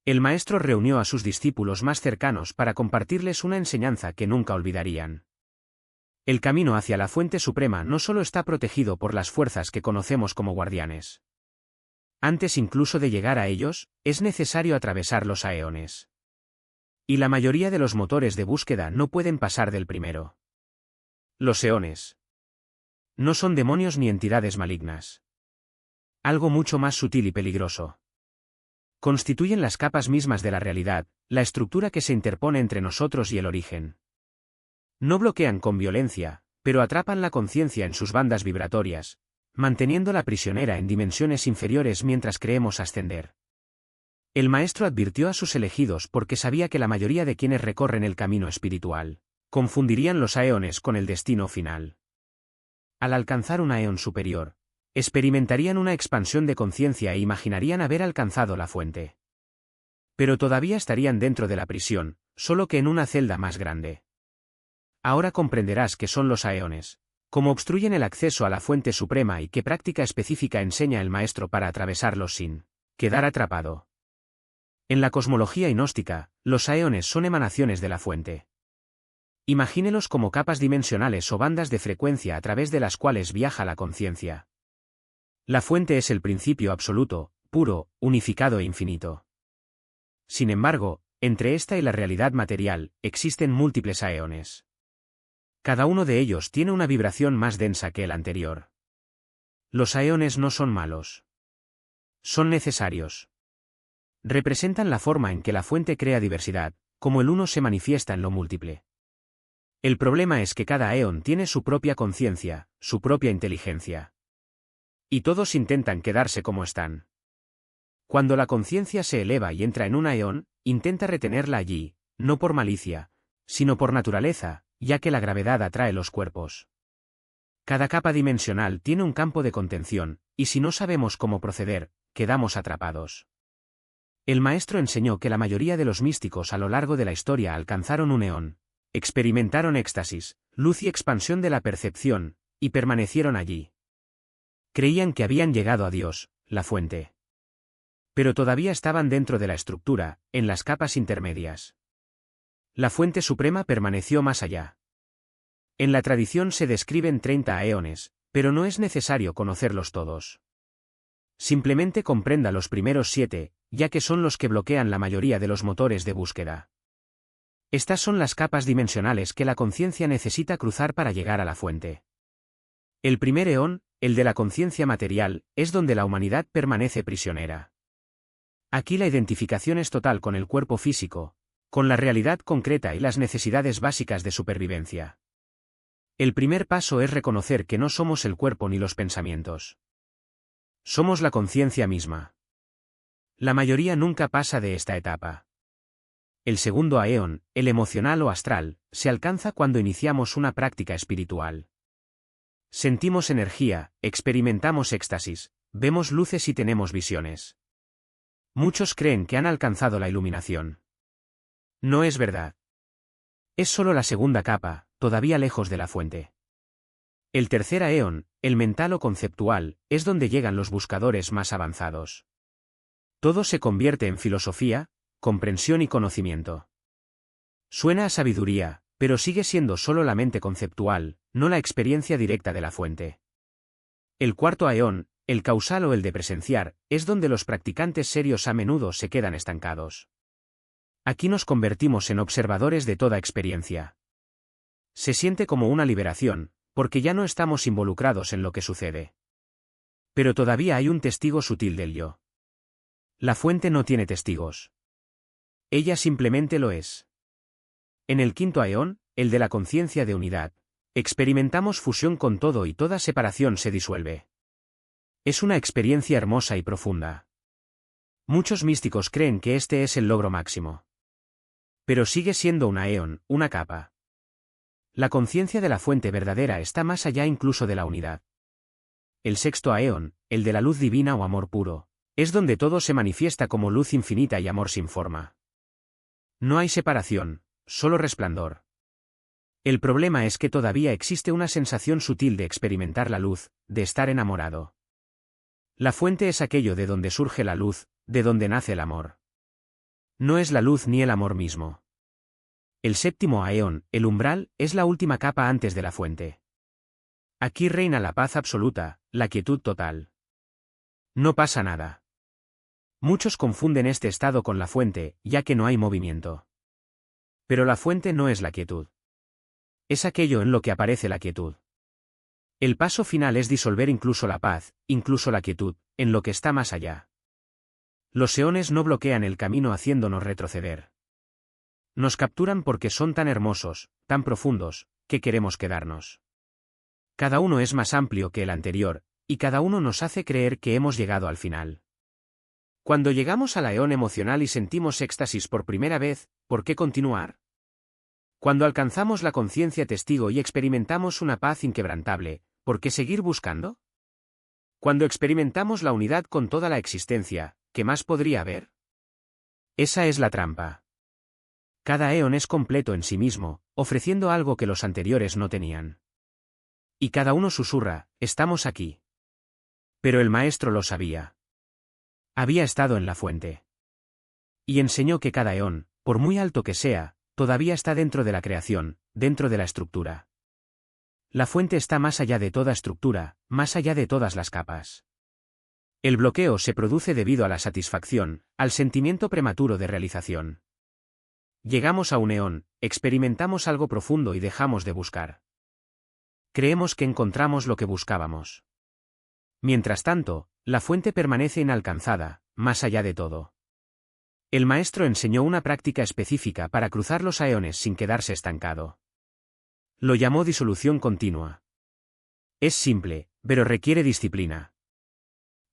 El maestro reunió a sus discípulos más cercanos para compartirles una enseñanza que nunca olvidarían. El camino hacia la fuente suprema no solo está protegido por las fuerzas que conocemos como guardianes. Antes incluso de llegar a ellos, es necesario atravesar los aeones. Y la mayoría de los motores de búsqueda no pueden pasar del primero. Los eones no son demonios ni entidades malignas. Algo mucho más sutil y peligroso. Constituyen las capas mismas de la realidad, la estructura que se interpone entre nosotros y el origen. No bloquean con violencia, pero atrapan la conciencia en sus bandas vibratorias, manteniéndola prisionera en dimensiones inferiores mientras creemos ascender. El maestro advirtió a sus elegidos porque sabía que la mayoría de quienes recorren el camino espiritual confundirían los aeones con el destino final. Al alcanzar un aeón superior, experimentarían una expansión de conciencia e imaginarían haber alcanzado la fuente. Pero todavía estarían dentro de la prisión, solo que en una celda más grande. Ahora comprenderás qué son los aeones, cómo obstruyen el acceso a la fuente suprema y qué práctica específica enseña el maestro para atravesarlos sin quedar atrapado. En la cosmología gnóstica, los aeones son emanaciones de la fuente. Imagínelos como capas dimensionales o bandas de frecuencia a través de las cuales viaja la conciencia. La fuente es el principio absoluto, puro, unificado e infinito. Sin embargo, entre esta y la realidad material, existen múltiples aeones. Cada uno de ellos tiene una vibración más densa que el anterior. Los aeones no son malos. Son necesarios. Representan la forma en que la fuente crea diversidad, como el uno se manifiesta en lo múltiple. El problema es que cada aeón tiene su propia conciencia, su propia inteligencia. Y todos intentan quedarse como están. Cuando la conciencia se eleva y entra en un aeón, intenta retenerla allí, no por malicia, sino por naturaleza, ya que la gravedad atrae los cuerpos. Cada capa dimensional tiene un campo de contención, y si no sabemos cómo proceder, quedamos atrapados. El maestro enseñó que la mayoría de los místicos a lo largo de la historia alcanzaron un eón, experimentaron éxtasis, luz y expansión de la percepción, y permanecieron allí. Creían que habían llegado a Dios, la fuente. Pero todavía estaban dentro de la estructura, en las capas intermedias. La fuente suprema permaneció más allá. En la tradición se describen 30 aeones, pero no es necesario conocerlos todos. Simplemente comprenda los primeros 7, ya que son los que bloquean la mayoría de los motores de búsqueda. Estas son las capas dimensionales que la conciencia necesita cruzar para llegar a la fuente. El primer eón, el de la conciencia material, es donde la humanidad permanece prisionera. Aquí la identificación es total con el cuerpo físico, con la realidad concreta y las necesidades básicas de supervivencia. El primer paso es reconocer que no somos el cuerpo ni los pensamientos. Somos la conciencia misma. La mayoría nunca pasa de esta etapa. El segundo aeón, el emocional o astral, se alcanza cuando iniciamos una práctica espiritual. Sentimos energía, experimentamos éxtasis, vemos luces y tenemos visiones. Muchos creen que han alcanzado la iluminación. No es verdad. Es solo la segunda capa, todavía lejos de la fuente. El tercer aeón, el mental o conceptual, es donde llegan los buscadores más avanzados. Todo se convierte en filosofía, comprensión y conocimiento. Suena a sabiduría, pero sigue siendo solo la mente conceptual, no la experiencia directa de la fuente. El cuarto aeón, el causal o el de presenciar, es donde los practicantes serios a menudo se quedan estancados. Aquí nos convertimos en observadores de toda experiencia. Se siente como una liberación, porque ya no estamos involucrados en lo que sucede. Pero todavía hay un testigo sutil del yo. La fuente no tiene testigos. Ella simplemente lo es. En el quinto aeón, el de la conciencia de unidad, experimentamos fusión con todo y toda separación se disuelve. Es una experiencia hermosa y profunda. Muchos místicos creen que este es el logro máximo. Pero sigue siendo un aeón, una capa. La conciencia de la fuente verdadera está más allá incluso de la unidad. El sexto aeón, el de la luz divina o amor puro, es donde todo se manifiesta como luz infinita y amor sin forma. No hay separación, solo resplandor. El problema es que todavía existe una sensación sutil de experimentar la luz, de estar enamorado. La fuente es aquello de donde surge la luz, de donde nace el amor. No es la luz ni el amor mismo. El séptimo aeón, el umbral, es la última capa antes de la fuente. Aquí reina la paz absoluta, la quietud total. No pasa nada. Muchos confunden este estado con la fuente, ya que no hay movimiento. Pero la fuente no es la quietud. Es aquello en lo que aparece la quietud. El paso final es disolver incluso la paz, incluso la quietud, en lo que está más allá. Los eones no bloquean el camino haciéndonos retroceder. Nos capturan porque son tan hermosos, tan profundos, que queremos quedarnos. Cada uno es más amplio que el anterior, y cada uno nos hace creer que hemos llegado al final. Cuando llegamos al eón emocional y sentimos éxtasis por primera vez, ¿por qué continuar? Cuando alcanzamos la conciencia testigo y experimentamos una paz inquebrantable, ¿por qué seguir buscando? Cuando experimentamos la unidad con toda la existencia, ¿qué más podría haber? Esa es la trampa. Cada eón es completo en sí mismo, ofreciendo algo que los anteriores no tenían. Y cada uno susurra, estamos aquí. Pero el maestro lo sabía. Había estado en la fuente. Y enseñó que cada eón, por muy alto que sea, todavía está dentro de la creación, dentro de la estructura. La fuente está más allá de toda estructura, más allá de todas las capas. El bloqueo se produce debido a la satisfacción, al sentimiento prematuro de realización. Llegamos a un eón, experimentamos algo profundo y dejamos de buscar. Creemos que encontramos lo que buscábamos. Mientras tanto, la fuente permanece inalcanzada, más allá de todo. El maestro enseñó una práctica específica para cruzar los eones sin quedarse estancado. Lo llamó disolución continua. Es simple, pero requiere disciplina.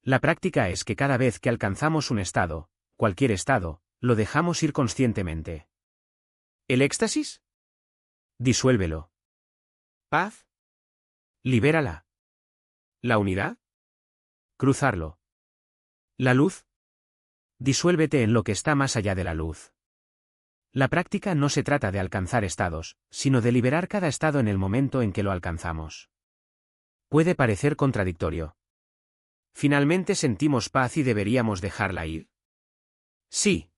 La práctica es que cada vez que alcanzamos un estado, cualquier estado, lo dejamos ir conscientemente. ¿El éxtasis? Disuélvelo. ¿Paz? Libérala. ¿La unidad? Cruzarlo. ¿La luz? Disuélvete en lo que está más allá de la luz. La práctica no se trata de alcanzar estados, sino de liberar cada estado en el momento en que lo alcanzamos. Puede parecer contradictorio. ¿Finalmente sentimos paz y deberíamos dejarla ir? Sí.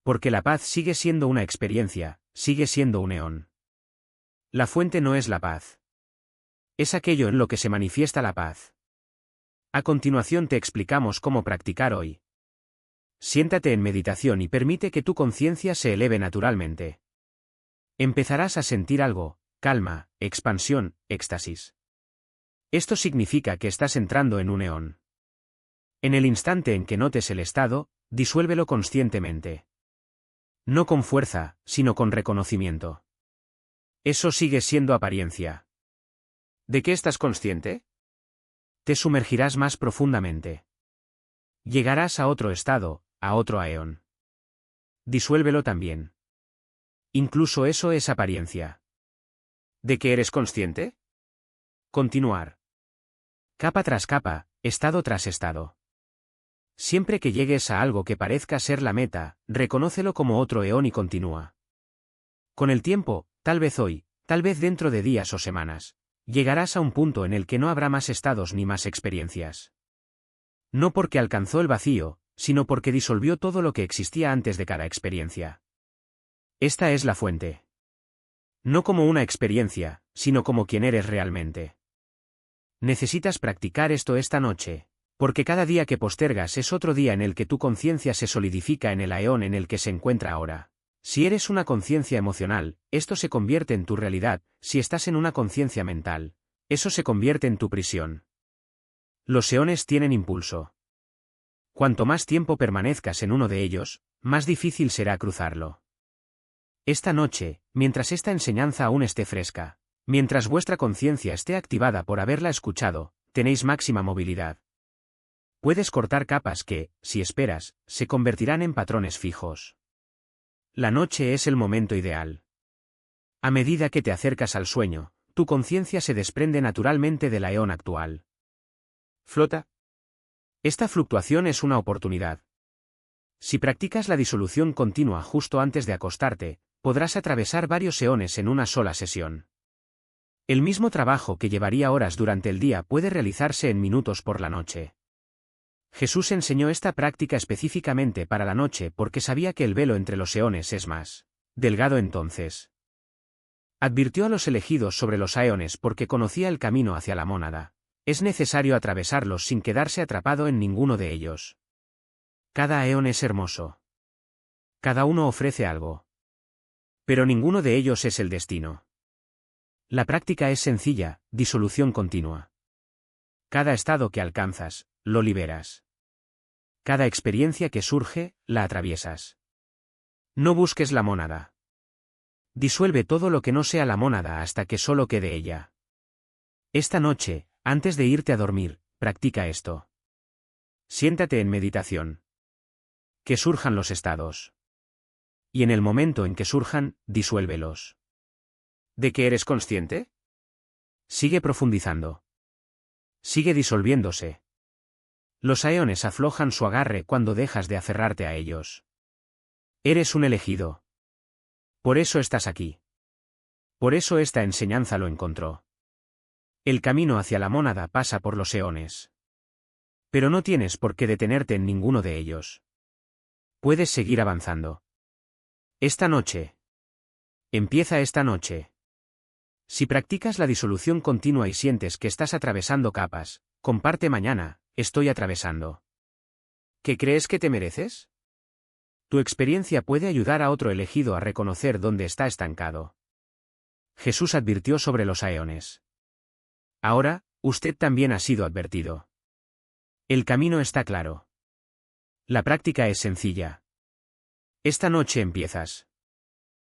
Porque la paz sigue siendo una experiencia, sigue siendo un eón. La fuente no es la paz. Es aquello en lo que se manifiesta la paz. A continuación te explicamos cómo practicar hoy. Siéntate en meditación y permite que tu conciencia se eleve naturalmente. Empezarás a sentir algo, calma, expansión, éxtasis. Esto significa que estás entrando en un eón. En el instante en que notes el estado, disuélvelo conscientemente. No con fuerza, sino con reconocimiento. Eso sigue siendo apariencia. ¿De qué estás consciente? Te sumergirás más profundamente. Llegarás a otro estado, a otro eón. Disuélvelo también. Incluso eso es apariencia. ¿De qué eres consciente? Continuar. Capa tras capa, estado tras estado. Siempre que llegues a algo que parezca ser la meta, reconócelo como otro eón y continúa. Con el tiempo, tal vez hoy, tal vez dentro de días o semanas, llegarás a un punto en el que no habrá más estados ni más experiencias. No porque alcanzó el vacío, sino porque disolvió todo lo que existía antes de cada experiencia. Esta es la fuente. No como una experiencia, sino como quien eres realmente. Necesitas practicar esto esta noche, porque cada día que postergas es otro día en el que tu conciencia se solidifica en el eón en el que se encuentra ahora. Si eres una conciencia emocional, esto se convierte en tu realidad; si estás en una conciencia mental, eso se convierte en tu prisión. Los eones tienen impulso. Cuanto más tiempo permanezcas en uno de ellos, más difícil será cruzarlo. Esta noche, mientras esta enseñanza aún esté fresca, mientras vuestra conciencia esté activada por haberla escuchado, tenéis máxima movilidad. Puedes cortar capas que, si esperas, se convertirán en patrones fijos. La noche es el momento ideal. A medida que te acercas al sueño, tu conciencia se desprende naturalmente del eón actual. Flota. Esta fluctuación es una oportunidad. Si practicas la disolución continua justo antes de acostarte, podrás atravesar varios eones en una sola sesión. El mismo trabajo que llevaría horas durante el día puede realizarse en minutos por la noche. Jesús enseñó esta práctica específicamente para la noche porque sabía que el velo entre los eones es más delgado entonces. Advirtió a los elegidos sobre los aeones porque conocía el camino hacia la mónada. Es necesario atravesarlos sin quedarse atrapado en ninguno de ellos. Cada eón es hermoso. Cada uno ofrece algo. Pero ninguno de ellos es el destino. La práctica es sencilla, disolución continua. Cada estado que alcanzas, lo liberas. Cada experiencia que surge, la atraviesas. No busques la mónada. Disuelve todo lo que no sea la mónada hasta que solo quede ella. Esta noche, antes de irte a dormir, practica esto. Siéntate en meditación. Que surjan los estados. Y en el momento en que surjan, disuélvelos. ¿De qué eres consciente? Sigue profundizando. Sigue disolviéndose. Los aeones aflojan su agarre cuando dejas de aferrarte a ellos. Eres un elegido. Por eso estás aquí. Por eso esta enseñanza lo encontró. El camino hacia la mónada pasa por los eones. Pero no tienes por qué detenerte en ninguno de ellos. Puedes seguir avanzando. Esta noche. Empieza esta noche. Si practicas la disolución continua y sientes que estás atravesando capas, comparte mañana, estoy atravesando. ¿Qué crees que te mereces? Tu experiencia puede ayudar a otro elegido a reconocer dónde está estancado. Jesús advirtió sobre los aeones. Ahora, usted también ha sido advertido. El camino está claro. La práctica es sencilla. Esta noche empiezas.